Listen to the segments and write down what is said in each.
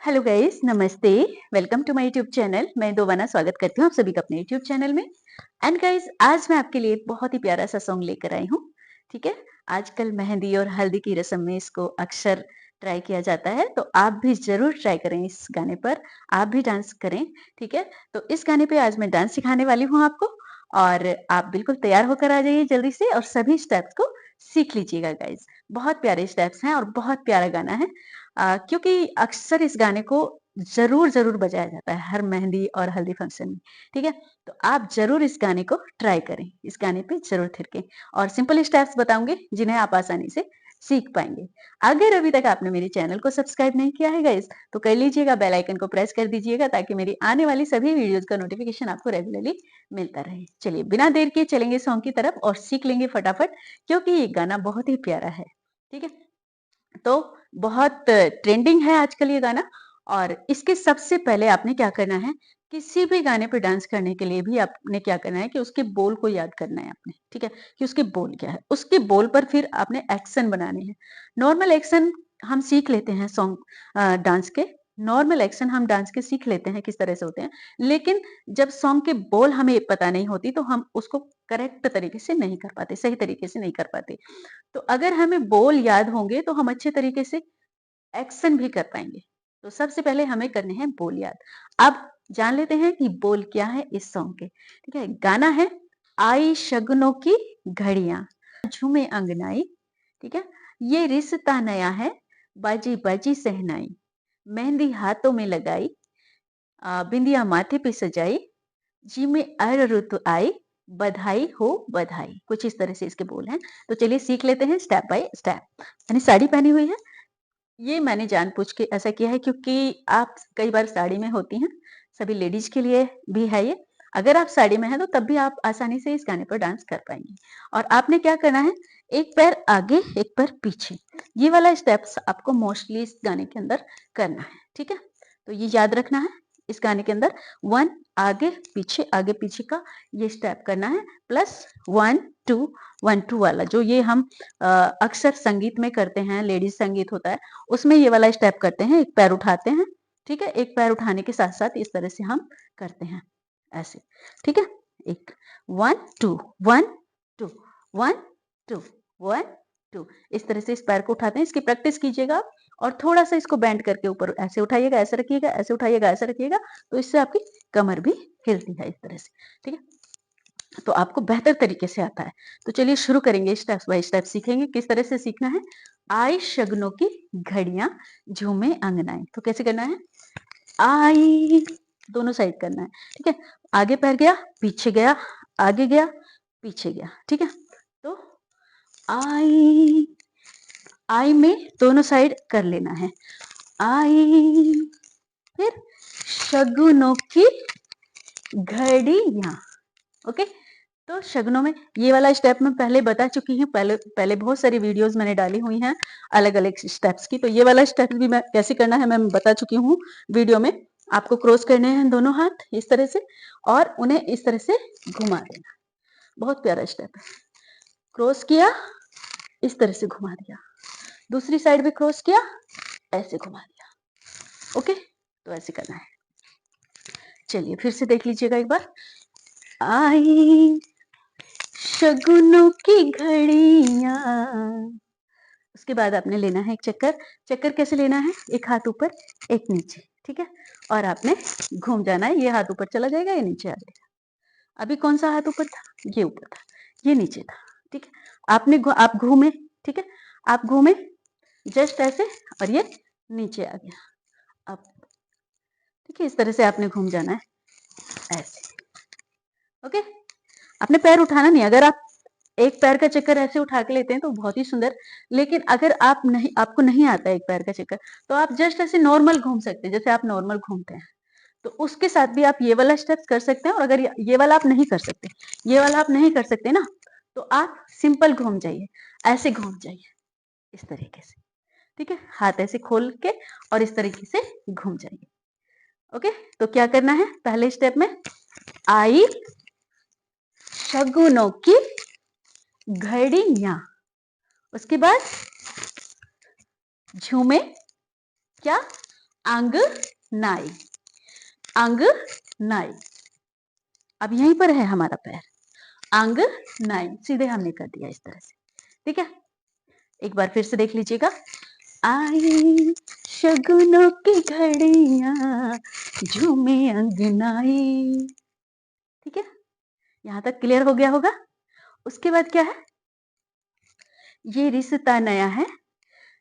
Hello guys, namaste. Welcome to my YouTube channel. मैं दोबारा स्वागत करती हूँ आप सभी का अपने यूट्यूब चैनल में। एंड गाइस, आज मैं आपके लिए एक बहुत ही प्यारा सा सॉन्ग लेकर आई हूँ। ठीक है। आजकल मेहंदी और हल्दी की रस्म में इसको अक्सर ट्राई किया जाता है, तो आप भी जरूर ट्राई करें इस गाने पर। आप भी डांस करें। ठीक है। तो इस गाने पे आज मैं डांस सिखाने वाली हूँ आपको। और आप बिल्कुल तैयार होकर आ जाइए जल्दी से और सभी स्टेप्स को सीख लीजिएगा गाइस। बहुत प्यारे स्टेप्स हैं और बहुत प्यारा गाना है। क्योंकि अक्सर इस गाने को ज़रूर बजाया जाता है हर मेहंदी और हल्दी फंक्शन में। ठीक है? तो आप ज़रूर इस गाने को ट्राई करें। इस गाने पे ज़रूर थिरकें और सिंपल स्टेप्स बताऊँगी जिन्हें आप आसानी से सीख पाएँगे। अगर अभी तक आपने मेरे चैनल को सब्सक्राइब नहीं किया है गाइस, तो कर लीजिएगा, बेल आइकन को प्रेस कर दीजिएगा ताकि मेरी आने वाली सभी वीडियोज़ का नोटिफ़िकेशन आपको रेगुलरली मिलता रहे। चलिए बिना देर किए चलेंगे सॉन्ग की तरफ और सीख लेंगे फटाफट, क्योंकि ये गाना बहुत ही प्यारा है। ठीक है? तो बहुत ट्रेंडिंग है आजकल ये गाना। और इसके सबसे पहले आपने क्या करना है, किसी भी गाने पे डांस करने के लिए भी आपने क्या करना है कि उसके बोल को याद करना है आपने। ठीक है। कि उसके बोल क्या है, उसके बोल पर फिर आपने एक्शन बनाने हैं। नॉर्मल एक्शन हम सीख लेते हैं सॉन्ग डांस के। नॉर्मल एक्शन हम डांस के सीख लेते हैं किस तरह से होते हैं। लेकिन जब सॉन्ग के बोल हमें पता नहीं होती तो हम उसको करेक्ट तरीके से नहीं कर पाते, सही तरीके से नहीं कर पाते। तो अगर हमें बोल याद होंगे तो हम अच्छे तरीके से एक्शन भी कर पाएंगे। तो सबसे पहले हमें करने हैं बोल याद। अब जान लेते हैं कि बोल क्या है इस सॉन्ग के। ठीक है। गाना है, आई शगुनों की घड़ियां झूमे अंगनाई। ठीक है। ये रिश्ता नया है, बाजी बाजी सहनाई, मेहंदी हाथों में लगाई, बिंदिया माथे पे सजाई, जी में अर रुत आई, बधाई हो बधाई। कुछ इस तरह से इसके बोल हैं। तो चलिए सीख लेते हैं स्टेप बाय स्टेप। मैंने साड़ी पहनी हुई है। ये मैंने जानबूझ के ऐसा किया है क्योंकि आप कई बार साड़ी में होती हैं। सभी लेडीज के लिए भी है ये। अगर आप साड़ी में हैं तो तब भी आप आसानी से इस गाने पर डांस कर पाएंगी। और आपने क्या करना है, एक पैर आगे एक पैर पीछे। ये वाला स्टेप्स आपको मोस्टली इस गाने के अंदर करना है। ठीक है। तो ये याद रखना है। इस गाने के अंदर वन आगे पीछे का ये स्टेप करना है। Plus one two, one two वाला जो ये हम अक्सर संगीत में करते हैं, लेडीज संगीत होता है, उसमें ये वाला स्टेप करते हैं। एक पैर उठाते हैं। ठीक है। एक पैर उठाने के साथ साथ इस तरह से हम करते हैं, ऐसे। ठीक है। एक, one two, one two, one two, one two. इस तरह से इस पैर को उठाते हैं। इसकी प्रैक्टिस कीजिएगा आप। और थोड़ा सा इसको बैंड करके ऊपर ऐसे उठाइएगा, ऐसे रखिएगा, ऐसे उठाइएगा, ऐसे रखिएगा। तो इससे आपकी कमर भी हिलती है इस तरह से। ठीक है। तो आपको बेहतर तरीके से आता है। तो चलिए शुरू करेंगे, स्टेप बाय स्टेप सीखेंगे किस तरह से सीखना है। आई शगनों की घड़ियां झूमे अंगनाएं। तो कैसे करना है, आई, दोनों साइड करना है। ठीक है। आगे पैर गया, पीछे गया, आगे गया, पीछे गया। ठीक है। तो आई, आई में दोनों साइड कर लेना है। आई, फिर शगुनों की घड़ियां। ओके। तो शगनों में ये वाला स्टेप मैं पहले बता चुकी हूँ। पहले पहले बहुत सारी वीडियोस मैंने डाली हुई हैं अलग अलग स्टेप्स की। तो ये वाला स्टेप भी मैं कैसे करना है मैं बता चुकी हूँ वीडियो में। आपको क्रॉस करने हैं दोनों हाथ इस तरह से और उन्हें इस तरह से घुमा देना। बहुत प्यारा स्टेप है। क्रॉस किया, इस तरह से घुमा दिया, दूसरी साइड भी क्रॉस किया, ऐसे घुमा दिया। ओके। तो ऐसे करना है। चलिए फिर से देख लीजिएगा एक बार। आई शगुनों की घड़ियां। उसके बाद आपने लेना है एक चक्कर। चक्कर कैसे लेना है, एक हाथ ऊपर एक नीचे। ठीक है। और आपने घूम जाना है। ये हाथ ऊपर चला जाएगा, ये नीचे आ जाएगा। अभी कौन सा हाथ ऊपर था, ये ऊपर था, ये नीचे था। ठीक है। आप घूमे। ठीक है। आप घूमे जस्ट ऐसे और ये नीचे आ गया। अब ठीक है, इस तरह से आपने घूम जाना है, ऐसे। ओके। आपने पैर उठाना नहीं। अगर आप एक पैर का चक्कर ऐसे उठा के लेते हैं तो बहुत ही सुंदर। लेकिन अगर आप नहीं, आपको नहीं आता है एक पैर का चक्कर, तो आप जस्ट ऐसे नॉर्मल घूम सकते हैं जैसे आप नॉर्मल घूमते हैं। तो उसके साथ भी आप ये वाला स्टेप्स कर सकते हैं। और अगर ये वाला आप नहीं कर सकते, ये वाला आप नहीं कर सकते ना, तो आप सिंपल घूम जाइए, ऐसे घूम जाइए इस तरीके से। ठीक है। हाथ ऐसे खोल के और इस तरीके से घूम जाइए। ओके। तो क्या करना है, पहले स्टेप में आई शगुनों की घड़ियां, उसके बाद झूमे क्या, अंग नाई, अंग नाई। अब यहीं पर है हमारा पैर, अंग नाई, सीधे हमने कर दिया इस तरह से। ठीक है, एक बार फिर से देख लीजिएगा। आई शगुनों की घड़ियां झूमे अंगनाई। ठीक है, यहां तक क्लियर हो गया होगा। उसके बाद क्या है, ये रिश्ता नया है,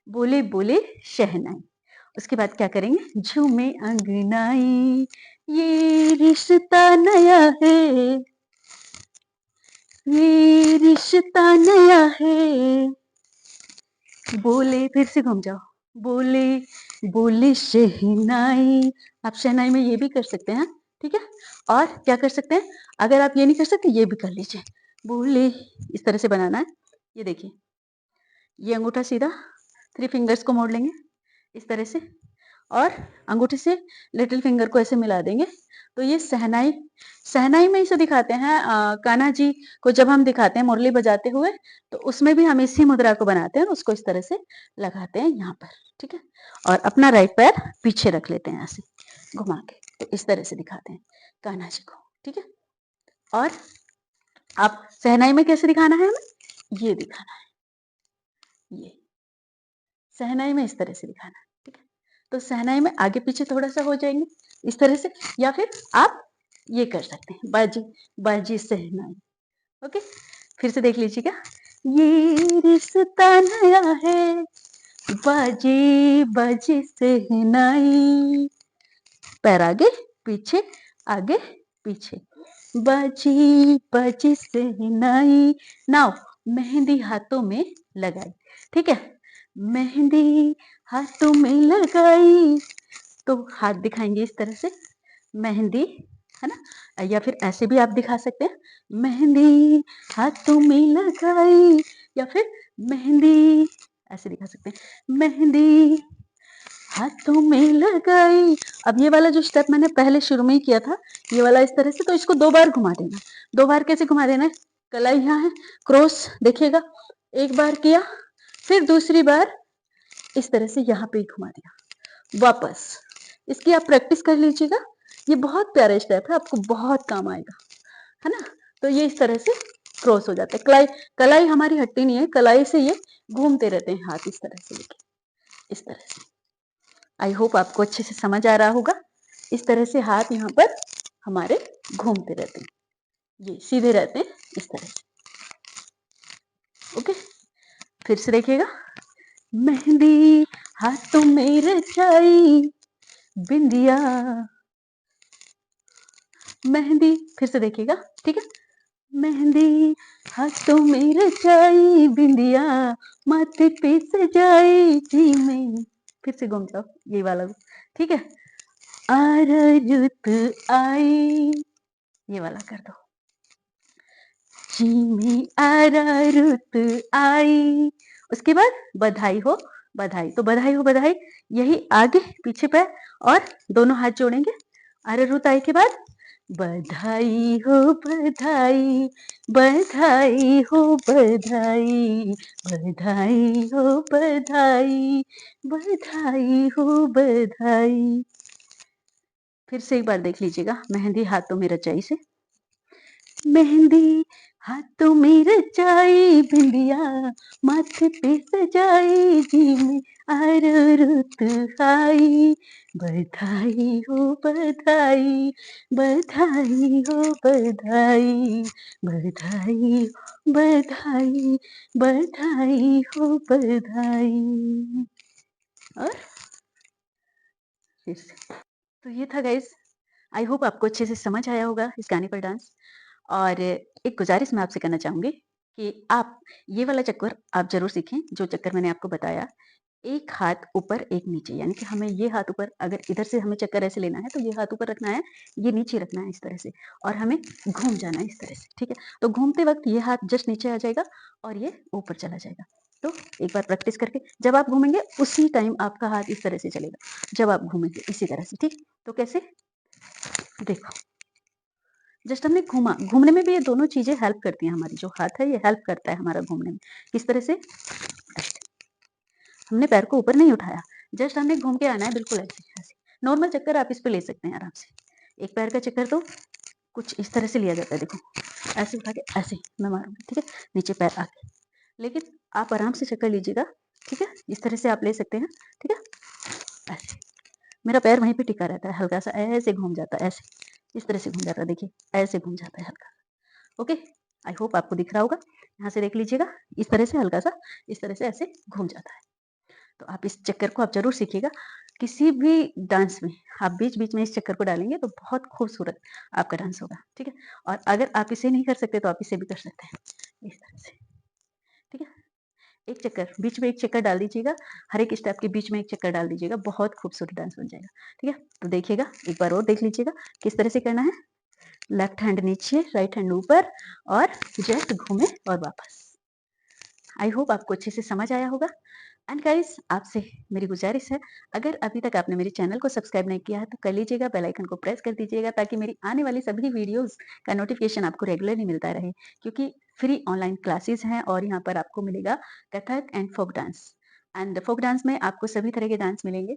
बोले बोले शहनाई। उसके बाद क्या करेंगे, झूमे अंगनाई, ये रिश्ता नया है, ये रिश्ता नया है, बोले, फिर से घूम जाओ, बोले बोले शहनाई। आप शहनाई में ये भी कर सकते हैं। ठीक है, और क्या कर सकते हैं, अगर आप ये नहीं कर सकते ये भी कर लीजिए, बोले, इस तरह से बनाना है। ये देखिए, ये अंगूठा सीधा 3 फिंगर्स को मोड़ लेंगे इस तरह से, और अंगूठे से लिटिल फिंगर को ऐसे मिला देंगे। तो ये शहनाई, शहनाई में इसे दिखाते हैं। कान्हा जी को जब हम दिखाते हैं मुरली बजाते हुए, तो उसमें भी हम इसी मुद्रा को बनाते हैं, उसको इस तरह से लगाते हैं यहाँ पर। ठीक है, और अपना राइट पैर पीछे रख लेते हैं ऐसे घुमा के, तो इस तरह से दिखाते हैं कान्हा जी को। ठीक है, और आप शहनाई में कैसे दिखाना है हमें, ये दिखाना है, ये शहनाई में इस तरह से दिखाना है। ठीक है, तो शहनाई में आगे पीछे थोड़ा सा हो जाएंगे इस तरह से, या फिर आप ये कर सकते हैं, बाजी बाजी शहनाई। ओके, फिर से देख लीजिएगा। ये रिश्ता नया है, बाजी बाजी शहनाई, पैर आगे पीछे, बाजी बाजी शहनाई। नाउ मेहंदी हाथों में लगाई। ठीक है, मेहंदी हाथों में लगाई, तो हाथ दिखाएंगे इस तरह से, मेहंदी, है ना, या फिर ऐसे भी आप दिखा सकते हैं, मेहंदी हाथों में लगाई, या फिर मेहंदी, ऐसे दिखा सकते हैं, मेहंदी हाथों में लगाई। अब ये वाला जो स्टेप मैंने पहले शुरू में ही किया था, ये वाला इस तरह से, तो इसको 2 बार घुमा देना। 2 बार कैसे घुमा देना है, कलाई यहाँ है, क्रॉस देखिएगा, एक बार किया, फिर दूसरी बार इस तरह से यहाँ पे घुमा दिया वापस। इसकी आप प्रैक्टिस कर लीजिएगा, ये बहुत प्यारा स्टेप है, आपको बहुत काम आएगा, है ना। तो ये इस तरह से क्रॉस हो जाता है, कलाई, कलाई हमारी हटती नहीं है, कलाई से ये घूमते रहते हैं हाथ इस तरह से लेके, इस तरह से। आई होप आपको अच्छे से समझ आ रहा होगा। इस तरह से हाथ यहाँ पर हमारे घूमते रहते हैं, ये सीधे रहते हैं इस तरह से। ओके, फिर से देखिएगा, मेहंदी हाथों में रचाई, बिंदिया, मेहंदी, फिर से देखिएगा। ठीक है, मेहंदी हाथों में रचाई, बिंदिया माथे पे सजाई जी में, फिर से घूम जाओ ये वाला। ठीक है, रुत आई, ये वाला कर दो, जी में रुत आई। उसके बाद बधाई हो बधाई, तो बधाई हो बधाई, यही आगे पीछे पैर और दोनों हाथ जोड़ेंगे। रुत आई के बाद बधाई हो बधाई, बधाई हो बधाई, बधाई हो बधाई, बधाई हो बधाई। फिर से एक बार देख लीजिएगा, मेहंदी हाथों में रचाई से, मेहंदी हाथों में रचाई, बिंदिया माथे पे सजाई, जी में रुत आई, बधाई हो बधाई, बधाई हो बधाई, बधाई बधाई, बधाई हो बधाई। और फिर से, तो ये था गाइस, आई होप आपको अच्छे से समझ आया होगा इस गाने पर डांस। और एक गुजारिश मैं आपसे करना चाहूंगी कि आप ये वाला चक्कर आप जरूर सीखें, जो चक्कर मैंने आपको बताया, एक हाथ ऊपर एक नीचे, यानी कि हमें ये हाथ ऊपर, अगर इधर से हमें चक्कर ऐसे लेना है तो ये हाथ ऊपर रखना है, ये नीचे रखना है इस तरह से, और हमें घूम जाना है इस तरह से। ठीक है, तो घूमते वक्त ये हाथ जस्ट नीचे आ जाएगा और ये ऊपर चला जाएगा। तो एक बार प्रैक्टिस करके जब आप घूमेंगे उसी टाइम आपका हाथ इस तरह से चलेगा, जब आप घूमेंगे इसी तरह से। ठीक, तो कैसे, देखो, जस्ट हमने घूमा, घूमने में भी ये दोनों चीजें हेल्प करती हैं, हमारी जो हाथ है ये हेल्प करता है हमारा घूमने में। किस तरह से, हमने पैर को ऊपर नहीं उठाया, जस्ट हमने घूम के आना है, बिल्कुल ऐसे ऐसे, नॉर्मल चक्कर आप इस पे ले सकते हैं आराम से। एक पैर का चक्कर तो कुछ इस तरह से लिया जाता है, देखो ऐसे उठा के ऐसे मैं मारूँगी, ठीक है? नीचे पैर आके, लेकिन आप आराम से चक्कर लीजिएगा, ठीक है? इस तरह से आप ले सकते हैं, ठीक है? ऐसे, मेरा पैर वहीं पे टिका रहता है, हल्का-सा ऐसे घूम जाता है, ऐसे, इस तरह से घूम जाता है, देखिए, ऐसे घूम जाता है हल्का। ओके, आई होप आपको दिख रहा होगा। यहाँ से देख लीजिएगा, इस तरह से हल्का-सा, इस तरह से ऐसे घूम जाता है। तो आप इस चक्कर को आप ज़रूर सीखिएगा। किसी भी डांस में आप बीच-बीच में इस चक्कर को डालेंगे तो बहुत खूबसूरत आपका डांस होगा, ठीक है? और अगर आप इसे नहीं कर सकते तो आप इसे भी कर सकते हैं, इस तरह से, ठीक है? एक चक्कर, बीच में एक चक्कर डाल दीजिएगा, हर एक स्टेप के बीच में एक चक्कर डाल दीजिएगा, बहुत खूबसूरत डांस बन जाएगा, ठीक है? तो देखिएगा, एक बार और देख लीजिएगा, किस तरह से करना है। लेफ्ट हैंड नीचे, राइट हैंड ऊपर और जस्ट घूमे और वापस। आई होप आपको अच्छे से समझ आया होगा। एंड गाइस, आपसे मेरी गुजारिश है, अगर अभी तक आपने मेरे चैनल को सब्सक्राइब नहीं किया है तो कर लीजिएगा, बेल आइकन को प्रेस कर दीजिएगा ताकि मेरी आने वाली सभी वीडियोस का नोटिफिकेशन आपको रेगुलरली मिलता रहे, क्योंकि फ्री ऑनलाइन क्लासेस हैं और यहाँ पर आपको मिलेगा Kathak and folk dance. And folk dance में आपको सभी तरह के डांस मिलेंगे,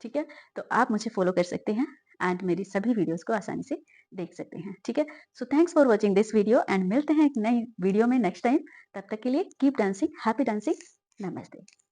ठीक है? तो आप मुझे फॉलो कर सकते हैं एंड मेरी सभी वीडियोस को आसानी से देख सकते हैं, ठीक है? So thanks for watching this video and मिलते हैं एक नई वीडियो में नेक्स्ट टाइम। तब तक के लिए कीप डांसिंग, हैप्पी डांसिंग, नमस्ते।